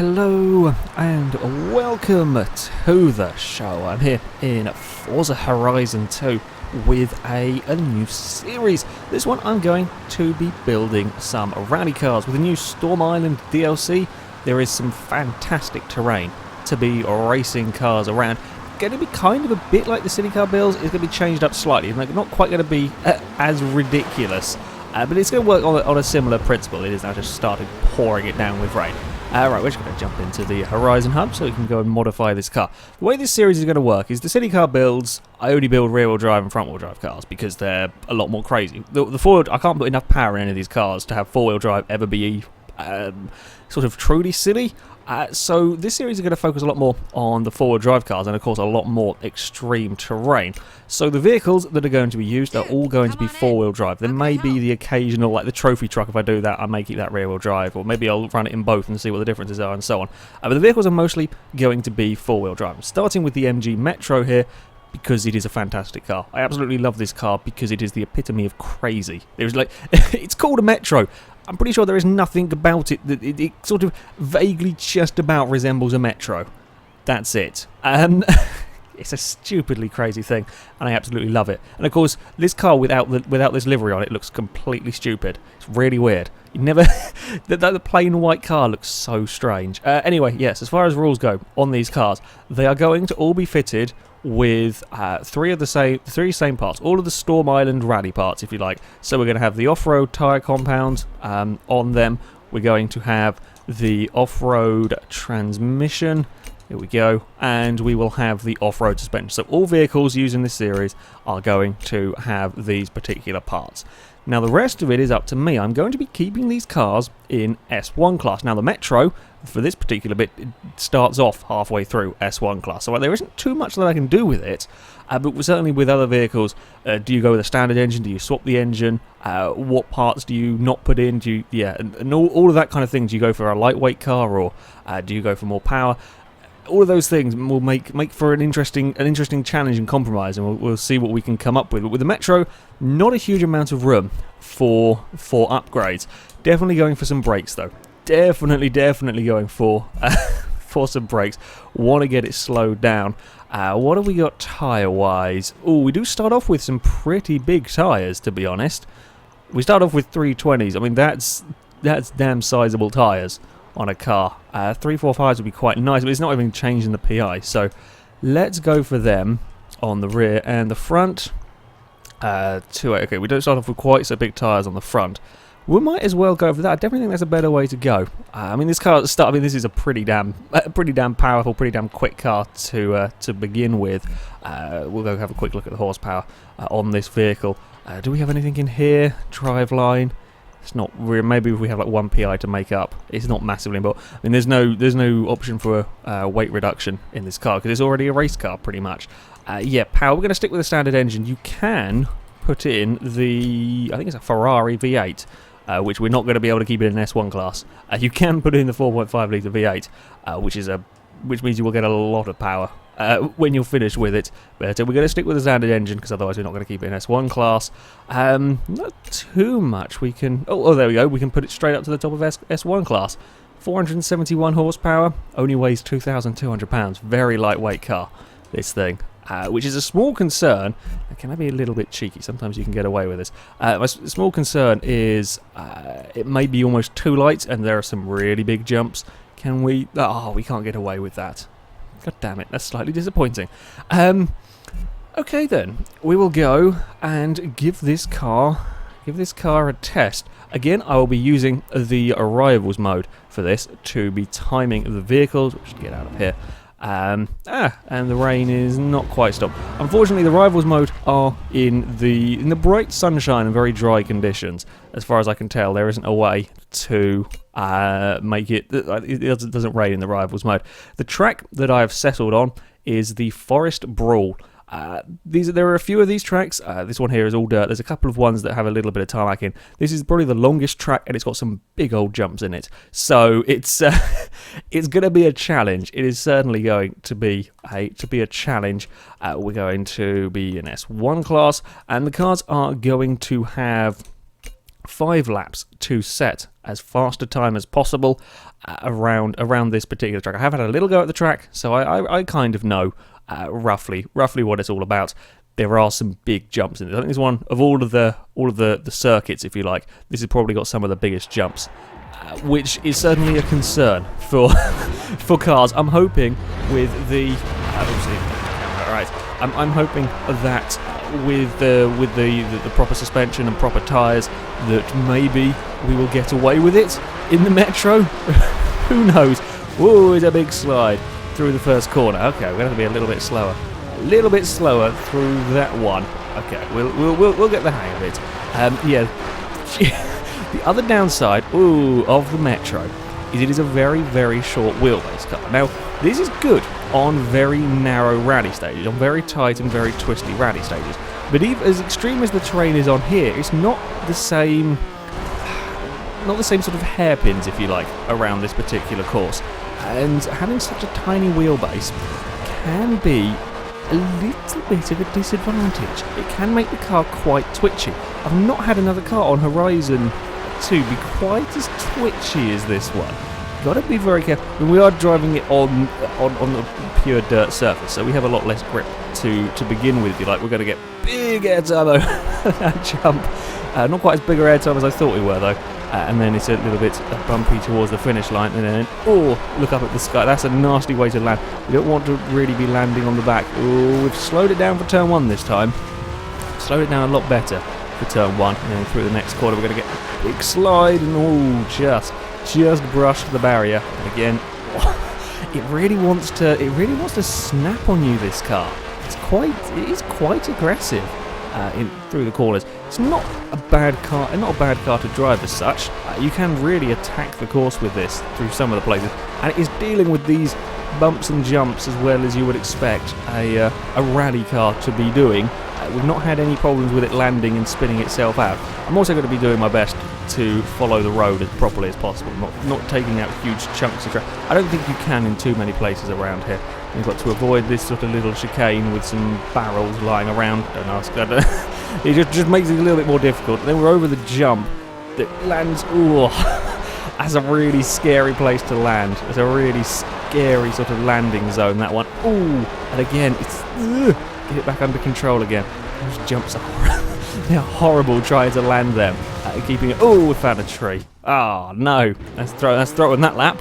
Hello and welcome to the show. I'm here in Forza Horizon 2 with a new series. This one I'm going to be building some rally cars. With the new Storm Island DLC, there is some fantastic terrain to be racing cars around. Going to be kind of a bit like the city car builds. It's going to be changed up slightly. Not quite going to be as ridiculous, but it's going to work on a similar principle. It is now just started pouring it down with rain. Right, we're just going to jump into the Horizon Hub so we can go and modify this car. The way this series is going to work is the city car builds, I only build rear-wheel drive and front-wheel drive cars because they're a lot more crazy. The forward, I can't put enough power in any of these cars to have four-wheel drive ever be sort of truly silly. So this series is going to focus a lot more on the four-wheel drive cars and of course a lot more extreme terrain. So the vehicles that are going to be used are all going to be four-wheel drive. There may be the occasional, like the trophy truck, if I do that I may keep that rear-wheel drive, or maybe I'll run it in both and see what the differences are and so on. But the vehicles are mostly going to be four-wheel drive. Starting with the MG Metro here, because it is a fantastic car. I absolutely love this car because it is the epitome of crazy. There's like, it's called a Metro. I'm pretty sure there is nothing about it that it sort of vaguely just about resembles a Metro. That's it. It's a stupidly crazy thing, and I absolutely love it. And of course, this car without this livery on it looks completely stupid. It's really weird. You never the plain white car looks so strange. Anyway, yes, as far as rules go on these cars, they are going to all be fitted with three same parts, all of the Storm Island rally parts, if you like. So we're going to have the off-road tyre compound on them. We're going to have the off-road transmission. Here we go. And we will have the off-road suspension. So all vehicles used in this series are going to have these particular parts. Now the rest of it is up to me. I'm going to be keeping these cars in S1 class. Now the Metro, for this particular bit, it starts off halfway through S1 class. So there isn't too much that I can do with it. But certainly with other vehicles, do you go with a standard engine? Do you swap the engine? What parts do you not put in? And all of that kind of thing. Do you go for a lightweight car, or do you go for more power? All of those things will make for an interesting challenge and compromise, and we'll see what we can come up with. But with the Metro, not a huge amount of room for upgrades. Definitely going for some brakes though. Definitely going for for some brakes. Want to get it slowed down. What have we got tyre-wise? Oh, we do start off with some pretty big tyres, to be honest. We start off with 320s. I mean, that's damn sizable tyres on a car. 345s would be quite nice, but it's not even changing the PI. So let's go for them on the rear and the front. Okay, we don't start off with quite so big tyres on the front. We might as well go for that. I definitely think that's a better way to go. I mean, this car at the start, this is a pretty damn powerful, pretty damn quick car to begin with. We'll go have a quick look at the horsepower on this vehicle. Do we have anything in here? Driveline. It's not really. Maybe if we have like 1 PI to make up, it's not massively important. I mean, there's no option for weight reduction in this car because it's already a race car pretty much. Yeah, power. We're going to stick with the standard engine. You can put in I think it's a Ferrari V8. Which we're not going to be able to keep it in S1 class. You can put in the 4.5 litre V8, which means you will get a lot of power when you're finished with it. But we're going to stick with the standard engine because otherwise we're not going to keep it in S1 class. Not too much. We can. Oh, there we go. We can put it straight up to the top of S1 class. 471 horsepower. Only weighs 2,200 pounds. Very lightweight car. This thing. Which is a small concern. Can I be a little bit cheeky? Sometimes you can get away with this. My small concern is it may be almost too light, and there are some really big jumps. Can we? Oh, we can't get away with that. God damn it! That's slightly disappointing. Okay then, we will go and give this car a test. Again, I will be using the arrivals mode for this to be timing the vehicles. We should get out of here. And the rain is not quite stopped. Unfortunately, the rivals mode are in the bright sunshine and very dry conditions. As far as I can tell, there isn't a way to make it doesn't rain in the rivals mode. The track that I have settled on is the Forest Brawl. There are a few of these tracks. This one here is all dirt. There's a couple of ones that have a little bit of tarmac in. This is probably the longest track, and it's got some big old jumps in it. So it's it's going to be a challenge. It is certainly going to be a challenge. We're going to be in S1 class, and the cars are going to have 5 laps to set as fast a time as possible. around this particular track. I have had a little go at the track, so I kind of know roughly what it's all about. There are some big jumps in it. I think it's one of all of the circuits, if you like. This has probably got some of the biggest jumps, which is certainly a concern for for cars. I'm hoping with the I'm hoping that with the proper suspension and proper tyres, that maybe we will get away with it in the Metro. Who knows? Whoa, it's a big slide through the first corner. Okay, we're going to have to be a little bit slower. A little bit slower through that one. Okay, we'll get the hang of it. Yeah. The other downside, of the Metro is it is a very, very short wheelbase car. Now, this is good on very narrow rally stages, on very tight and very twisty rally stages. But even as extreme as the terrain is on here, it's not the same sort of hairpins, if you like, around this particular course. And having such a tiny wheelbase can be a little bit of a disadvantage. It can make the car quite twitchy. I've not had another car on Horizon 2 be quite as twitchy as this one. Got to be very careful. I mean, we are driving it on a pure dirt surface, so we have a lot less grip to begin with. If you like, we're going to get big air turbo that jump. Not quite as big air turbo as I thought we were though. And then it's a little bit bumpy towards the finish line, and then look up at the sky. That's a nasty way to land. You don't want to really be landing on the back. We've slowed it down for turn 1 this time. Slowed it down a lot better for turn 1, and then through the next corner we're going to get a big slide, and just brushed the barrier. And again, it really wants to snap on you. This car, it is quite aggressive through the corners. It's not a bad car to drive as such. You can really attack the course with this through some of the places, and it is dealing with these bumps and jumps as well as you would expect a rally car to be doing. We've not had any problems with it landing and spinning itself out. I'm also going to be doing my best to follow the road as properly as possible, not taking out huge chunks of track. I don't think you can in too many places around here. You've got to avoid this sort of little chicane with some barrels lying around. Don't ask. It just makes it a little bit more difficult. Then we're over the jump that lands. That's a really scary place to land. It's a really scary sort of landing zone, that one. And again, it's get it back under control again. Those jumps are they're horrible trying to land them. Keeping it. We found a tree. No, let's throw in that lap.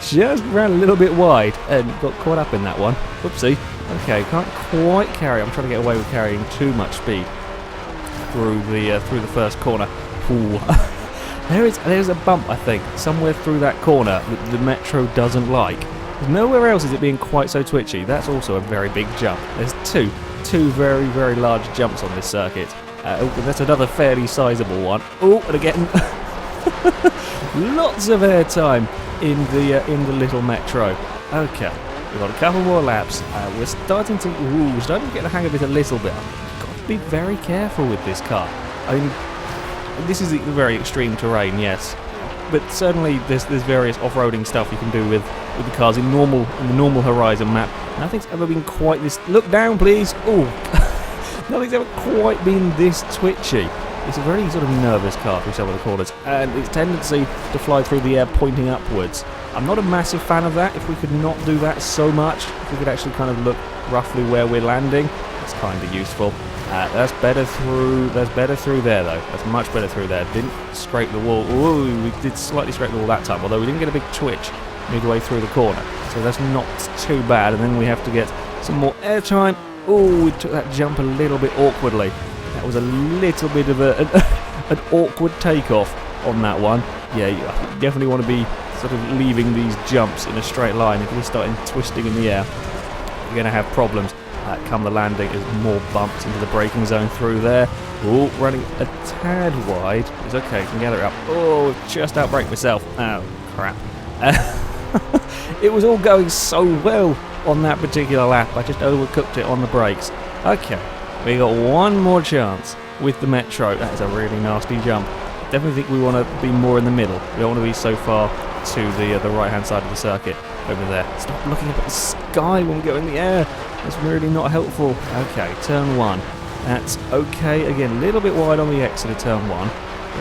Just ran a little bit wide and got caught up in that one. Whoopsie. Okay, can't quite carry. I'm trying to get away with carrying too much speed through the first corner. There's a bump, I think, somewhere through that corner that the Metro doesn't like. Nowhere else is it being quite so twitchy. That's also a very big jump. There's two very, very large jumps on this circuit. That's another fairly sizable one. And again, lots of air time in the little Metro. Okay, we've got a couple more laps. We're starting to get the hang of it a little bit. I've got to be very careful with this car. I mean, this is very extreme terrain, yes. But certainly there's various off-roading stuff you can do with the cars in the normal Horizon map. Nothing's ever been quite this. Look down, please. Nothing's ever quite been this twitchy. It's a very sort of nervous car through some of the corners, and its tendency to fly through the air pointing upwards. I'm not a massive fan of that. If we could not do that so much, if we could actually kind of look roughly where we're landing, it's kind of useful. That's better through there though. That's much better through there. Didn't scrape the wall. We did slightly scrape the wall that time, although we didn't get a big twitch midway through the corner. So that's not too bad. And then we have to get some more air time. We took that jump a little bit awkwardly. That was a little bit of an awkward takeoff on that one. Yeah, you definitely want to be sort of leaving these jumps in a straight line. If you're starting twisting in the air, you're going to have problems. Come the landing, there's more bumps into the braking zone through there. Running a tad wide. It's okay, can gather it up. Just outbraked myself. Oh, crap. It was all going so well on that particular lap. I just overcooked it on the brakes. Okay, we got one more chance with the Metro. That is a really nasty jump. Definitely think we want to be more in the middle. We don't want to be so far to the right-hand side of the circuit over there. Stop looking up at the sky when we go in the air. That's really not helpful. Okay, turn 1. That's okay. Again, a little bit wide on the exit of turn 1.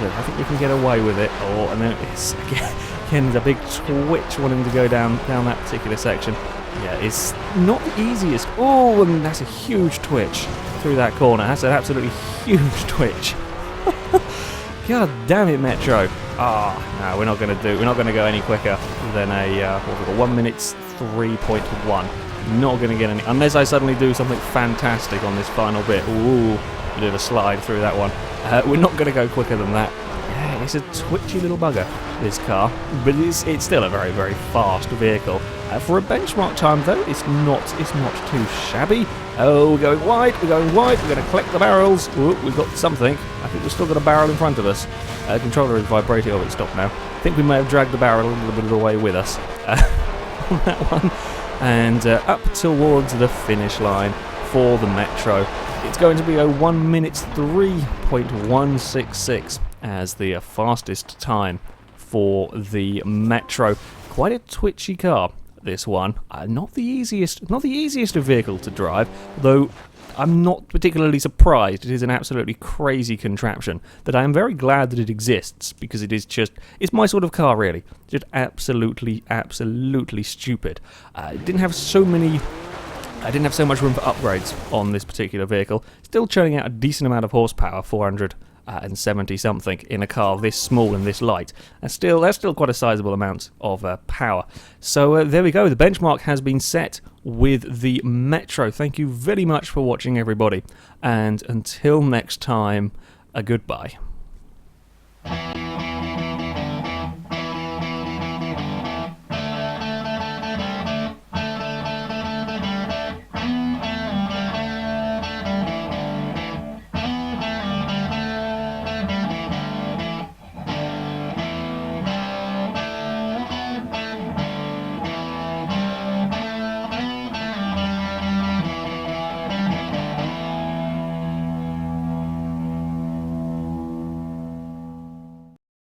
Look, I think we can get away with it. Oh, and then it's again there's a big twitch wanting to go down that particular section. Yeah, it's not the easiest. Oh, and that's a huge twitch through that corner. That's an absolutely huge twitch. God damn it, Metro. No, we're not going to go any quicker than a, 1 minute 3.1. Not going to get any, unless I suddenly do something fantastic on this final bit. Ooh, a bit of a slide through that one. We're not going to go quicker than that. Yeah, it's a twitchy little bugger, this car, but it's still a very, very fast vehicle. For a benchmark time, though, it's not too shabby. Oh, we're going wide, we're going going to collect the barrels. Ooh, we've got something. I think we've still got a barrel in front of us. The controller is vibrating. Oh, it's stopped now. I think we may have dragged the barrel a little bit of the way with us on that one. And up towards the finish line for the Metro. It's going to be a 1 minute 3.166 as the fastest time for the Metro. Quite a twitchy car, this one. Not the easiest vehicle to drive, though I'm not particularly surprised. It is an absolutely crazy contraption that I am very glad that it exists, because it's my sort of car, really. Just absolutely stupid. I didn't have so much room for upgrades on this particular vehicle. Still churning out a decent amount of horsepower, 470 something, in a car this small and this light. That's still quite a sizable amount of power. So there we go. The benchmark has been set with the Metro. Thank you very much for watching, everybody, and until next time, a goodbye.